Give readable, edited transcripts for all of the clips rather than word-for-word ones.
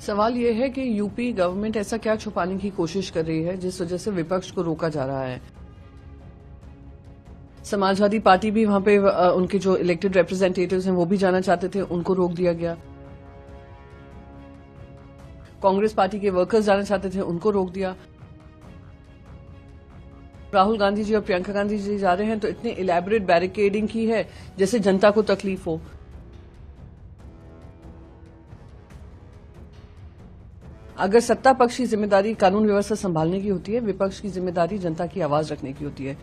सवाल ये है कि यूपी गवर्नमेंट ऐसा क्या छुपाने की कोशिश कर रही है जिस वजह से विपक्ष को रोका जा रहा है। समाजवादी पार्टी भी वहां पे उनके जो इलेक्टेड रिप्रेजेंटेटिव्स हैं वो भी जाना चाहते थे, उनको रोक दिया गया। कांग्रेस पार्टी के वर्कर्स जाना चाहते थे, उनको रोक दिया। राहुल गांधी जी और प्रियंका गांधी जी जा रहे हैं तो इतनी इलेबोरेट बैरिकेडिंग की है जैसे जनता को तकलीफ हो। अगर सत्ता पक्ष की जिम्मेदारी कानून व्यवस्था संभालने की होती है, विपक्ष की जिम्मेदारी जनता की आवाज रखने की होती है।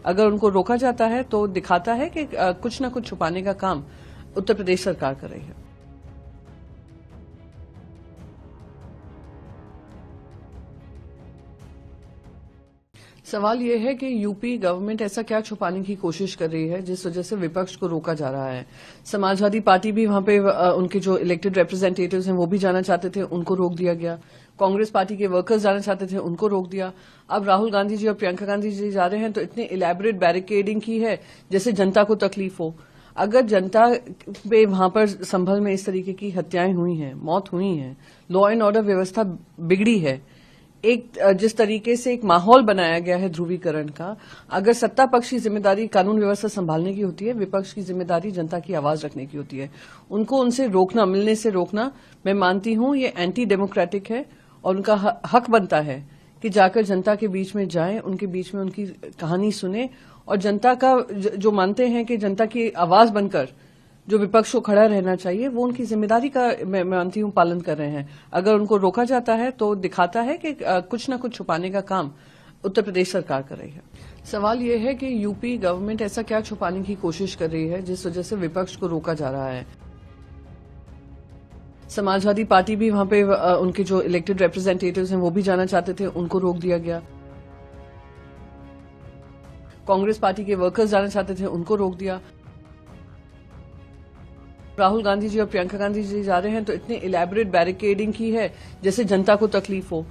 अगर उनको रोका जाता है तो दिखाता है कि कुछ न कुछ छुपाने का काम उत्तर प्रदेश सरकार कर रही है। सवाल यह है कि यूपी गवर्नमेंट ऐसा क्या छुपाने की कोशिश कर रही है जिस वजह से विपक्ष को रोका जा रहा है। समाजवादी पार्टी भी वहां पे उनके जो इलेक्टेड रिप्रेजेंटेटिव्स हैं वो भी जाना चाहते थे, उनको रोक दिया गया। कांग्रेस पार्टी के वर्कर्स जाना चाहते थे, उनको रोक दिया। अब राहुल गांधी जी और प्रियंका गांधी जी जा रहे हैं तो इतनी इलेबोरेट बैरिकेडिंग की है जैसे जनता को तकलीफ हो। अगर जनता पे वहां पर संभल में इस तरीके की हत्याएं हुई हैं, मौत हुई है, लॉ एंड ऑर्डर व्यवस्था बिगड़ी है, एक जिस तरीके से एक माहौल बनाया गया है ध्रुवीकरण का, अगर सत्ता पक्ष की जिम्मेदारी कानून व्यवस्था संभालने की होती है, विपक्ष की जिम्मेदारी जनता की आवाज रखने की होती है। उनको उनसे रोकना, मिलने से रोकना, मैं मानती हूं ये एंटी डेमोक्रेटिक है और उनका हक बनता है कि जाकर जनता के बीच में जाएं, उनके बीच में उनकी कहानी सुने और जनता का जो मानते हैं कि जनता की आवाज बनकर जो विपक्ष को खड़ा रहना चाहिए, वो उनकी जिम्मेदारी का मैं मानती हूं पालन कर रहे हैं। अगर उनको रोका जाता है तो दिखाता है कि कुछ न कुछ छुपाने का काम उत्तर प्रदेश सरकार कर रही है। सवाल यह है कि यूपी गवर्नमेंट ऐसा क्या छुपाने की कोशिश कर रही है जिस वजह से विपक्ष को रोका जा रहा है। समाजवादी पार्टी भी वहां पे उनके जो इलेक्टेड रिप्रेजेंटेटिव्स हैं वो भी जाना चाहते थे, उनको रोक दिया गया। कांग्रेस पार्टी के वर्कर्स जाना चाहते थे, उनको रोक दिया। राहुल गांधी जी और प्रियंका गांधी जी जा रहे हैं तो इतनी इलेबोरेट बैरिकेडिंग की है जैसे जनता को तकलीफ हो।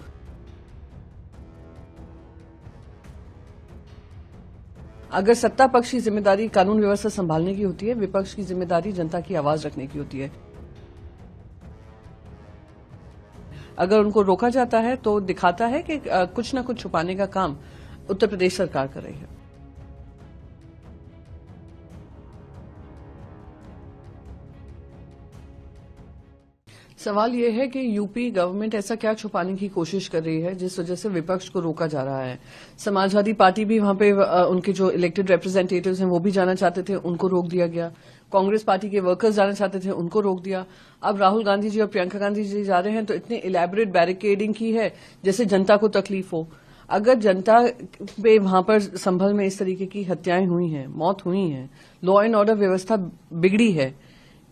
अगर सत्ता पक्ष की जिम्मेदारी कानून व्यवस्था संभालने की होती है, विपक्ष की जिम्मेदारी जनता की आवाज रखने की होती है। अगर उनको रोका जाता है तो दिखाता है कि कुछ न कुछ छुपाने का काम उत्तर प्रदेश सरकार कर रही है। सवाल यह है कि यूपी गवर्नमेंट ऐसा क्या छुपाने की कोशिश कर रही है जिस वजह से विपक्ष को रोका जा रहा है। समाजवादी पार्टी भी वहां पे उनके जो इलेक्टेड रिप्रेजेंटेटिव्स हैं वो भी जाना चाहते थे, उनको रोक दिया गया। कांग्रेस पार्टी के वर्कर्स जाना चाहते थे, उनको रोक दिया। अब राहुल गांधी जी और प्रियंका गांधी जी जा रहे हैं तो इतनी इलेबोरेट बैरिकेडिंग की है जैसे जनता को तकलीफ हो। अगर जनता पे वहां पर संभल में इस तरीके की हत्याएं हुई हैं, मौत हुई है, लॉ एंड ऑर्डर व्यवस्था बिगड़ी है,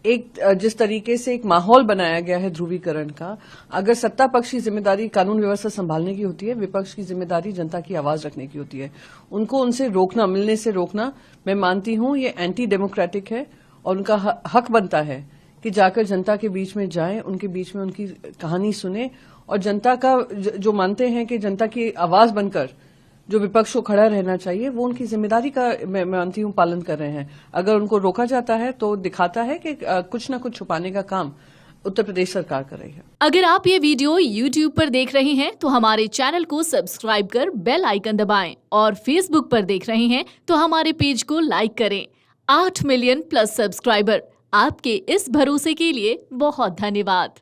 एक जिस तरीके से एक माहौल बनाया गया है ध्रुवीकरण का, अगर सत्ता पक्ष की जिम्मेदारी कानून व्यवस्था संभालने की होती है, विपक्ष की जिम्मेदारी जनता की आवाज रखने की होती है। उनको उनसे रोकना, मिलने से रोकना, मैं मानती हूं ये एंटी डेमोक्रेटिक है और उनका हक बनता है कि जाकर जनता के बीच में जाएं, उनके बीच में उनकी कहानी सुने और जनता का जो मानते हैं कि जनता की आवाज बनकर जो विपक्ष को खड़ा रहना चाहिए, वो उनकी जिम्मेदारी का मैं मानती हूं पालन कर रहे हैं। अगर उनको रोका जाता है तो दिखाता है कि कुछ न कुछ छुपाने का काम उत्तर प्रदेश सरकार कर रही है। अगर आप ये वीडियो YouTube पर देख रहे हैं तो हमारे चैनल को सब्सक्राइब कर बेल आइकन दबाएं और Facebook पर देख रहे हैं तो हमारे पेज को लाइक करें। 8 मिलियन प्लस सब्सक्राइबर, आपके इस भरोसे के लिए बहुत धन्यवाद।